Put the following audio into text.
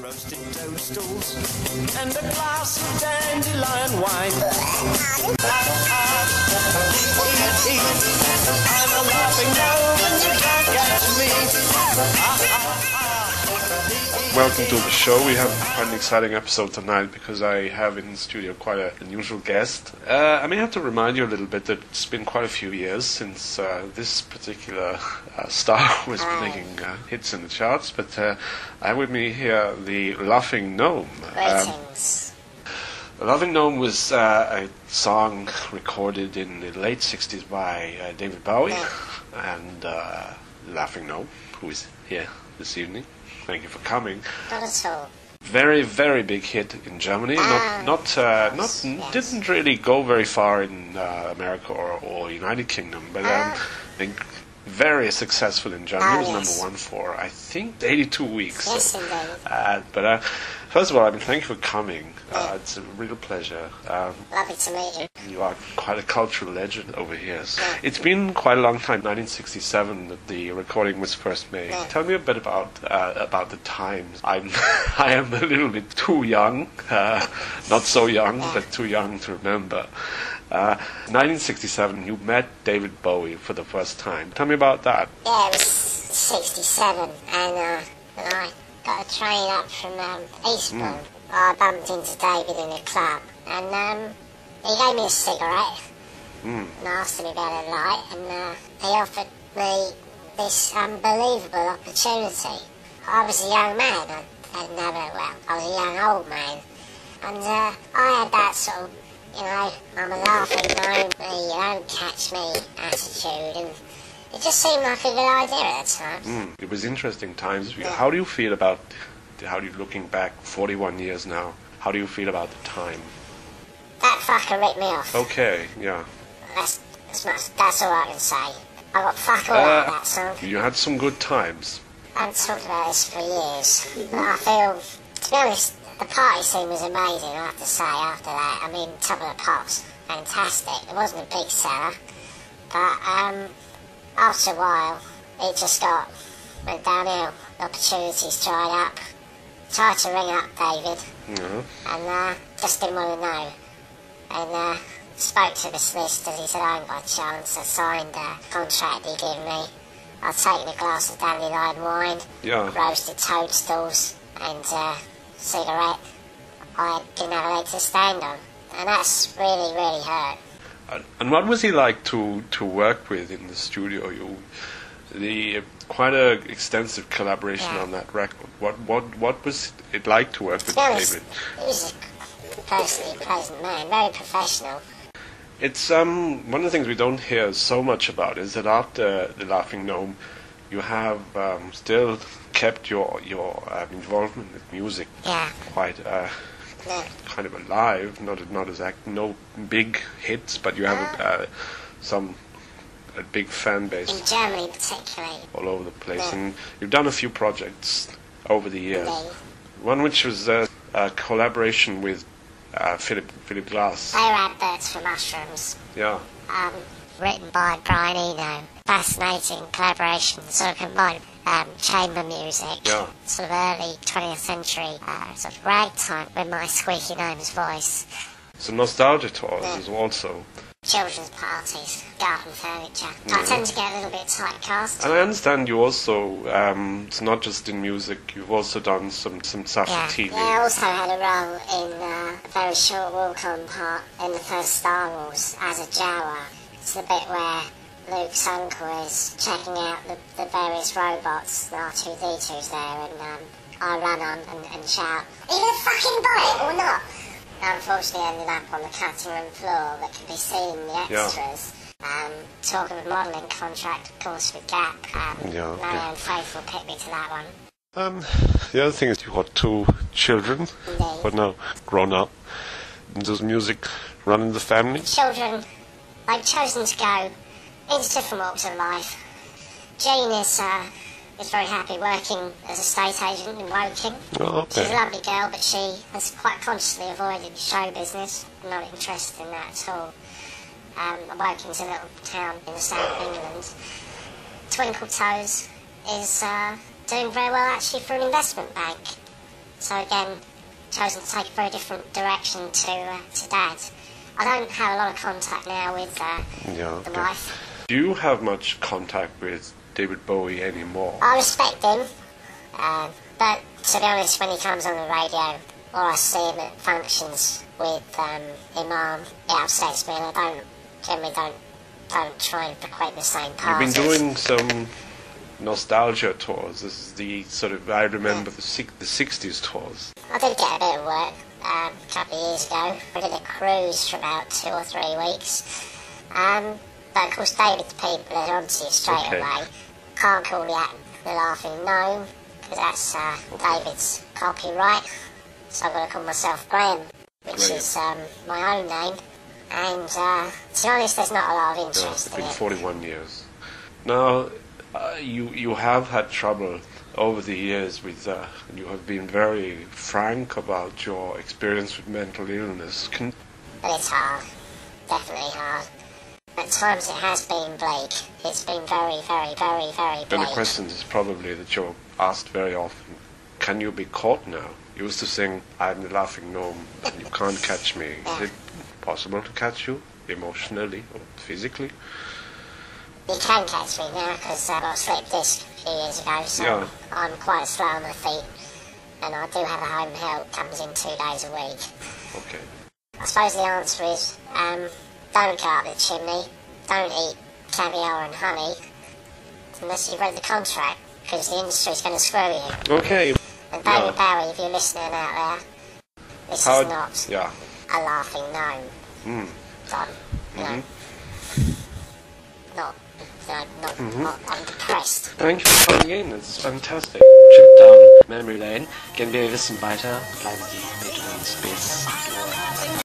roasted toadstools and a glass of dandelion wine. I'm a laughing gnome and you can't catch me. Welcome to the show. We have quite an exciting episode tonight because I have in the studio quite an unusual guest. I may have to remind you a little bit that it's been quite a few years since this particular star was making hits in the charts, but I have with me here the Laughing Gnome. Greetings. Laughing Gnome was a song recorded in the late 60s by David Bowie and Laughing Gnome, who is here this evening. Thank you for coming. Not at all. Very, very big hit in Germany. Didn't really go very far in America or United Kingdom, but I think very successful in Germany. It was number one for, I think, 82 weeks. Yes, indeed. But first of all, thank you for coming. It's a real pleasure. Lovely to meet you. You are quite a cultural legend over here. So it's been quite a long time, 1967, that the recording was first made. Tell me a bit about the times. I am a little bit too young, not so young, but too young to remember. 1967, you met David Bowie for the first time. Tell me about that. Yeah, it was 67, and I got a train up from Eastbourne. I bumped into David in a club, and he gave me a cigarette, and I asked him about a light, and he offered me this unbelievable opportunity. I was a young man, I was a young old man, and I had that sort of, I'm a laughing gnome, you don't catch me attitude, and it just seemed like a good idea at the time. It was interesting times. How do you feel about, looking back 41 years now, how do you feel about the time? That fucker ripped me off. Okay, yeah. That's all I can say. I got fuck all out of that song. You had some good times. I haven't talked about this for years, but I feel, to be honest, the party scene was amazing, I have to say, after that. I mean, Top of the Pops, fantastic. It wasn't a big seller, but after a while, it just went downhill. Opportunities dried up. Tried to ring up David, and just didn't want to know. And spoke to the solicitors. He said, I ain't got a chance. I signed a contract he gave me. I'd taken a glass of dandelion wine, roasted toadstools, and cigarette. I didn't have a leg to stand on, and that's really, really hurt. And what was he like to work with in the studio? Quite an extensive collaboration on that record. What was it like to work with David? He was a personally pleasant man, very professional. It's one of the things we don't hear so much about is that after the Laughing Gnome, you have still kept your involvement with music quite kind of alive. Not as no big hits, but you have a big fan base. In Germany particularly. All over the place. And you've done a few projects over the years. Indeed. One which was a collaboration with Philip Glass. They were adverts for mushrooms. Yeah. Written by Brian Eno. Fascinating collaboration, sort of combined chamber music, sort of early 20th century, sort of ragtime with my squeaky gnome's voice. So nostalgia tours also. Children's parties, garden furniture. I tend to get a little bit typecast. And I understand you also, it's not just in music, you've also done some stuff for TV. Yeah, I also had a role in a very short walk-on part in the first Star Wars as a Jawa. It's the bit where Luke's uncle is checking out the various robots, the R2-D2's there, and I run on and shout, are you going to fucking buy it or not? I unfortunately ended up on the cutting room floor that can be seen in the extras. Talking of modelling contract, of course, with Gap. Marianne Faithful picked me to that one. The other thing is you've got two children, but now grown up. Does music run in the family? Children, they've chosen to go into different walks of life. Jean is very happy working as a estate agent in Woking. Oh, okay. She's a lovely girl, but she has quite consciously avoided show business. I'm not interested in that at all. Woking's a little town in the south of England. Twinkle Toes is doing very well actually for an investment bank. So again, chosen to take a very different direction to Dad. I don't have a lot of contact now with the wife. Do you have much contact with David Bowie anymore? I respect him, but to be honest, when he comes on the radio, or I see him at functions with Imam, it upsets me, and I generally don't try and frequent the same parties. You've been doing some nostalgia tours. This is the sort of, I remember the 60s tours. I did get a bit of work a couple of years ago. We did a cruise for about 2 or 3 weeks. But of course David's people are onto you straight away. Can't call the Laughing Gnome, because that's David's copyright. So I've got to call myself Graham, which is my own name. And to be honest, there's not a lot of interest in it. It's been 41 years. Now, you have had trouble over the years with, you have been very frank about your experience with mental illness. But it's hard. Definitely hard. At times it has been bleak. It's been very, very, very, very bleak. And the question is probably that you're asked very often, can you be caught now? You used to sing, I'm the Laughing Gnome, and you can't catch me. Is it possible to catch you, emotionally or physically? You can catch me now, because I got a slip disc a few years ago, so I'm quite slow on my feet. And I do have a home help, comes in 2 days a week. Okay. I suppose the answer is, don't go up the chimney, don't eat caviar and honey, unless you've read the contract, because the industry's going to screw you. Okay. And David Bowie, if you're listening out there, this is not a Laughing Gnome. I'm depressed. Thank you for coming in, it's fantastic. Trip down memory lane. Gehen wir ein bisschen weiter, bleiben Sie mit uns bis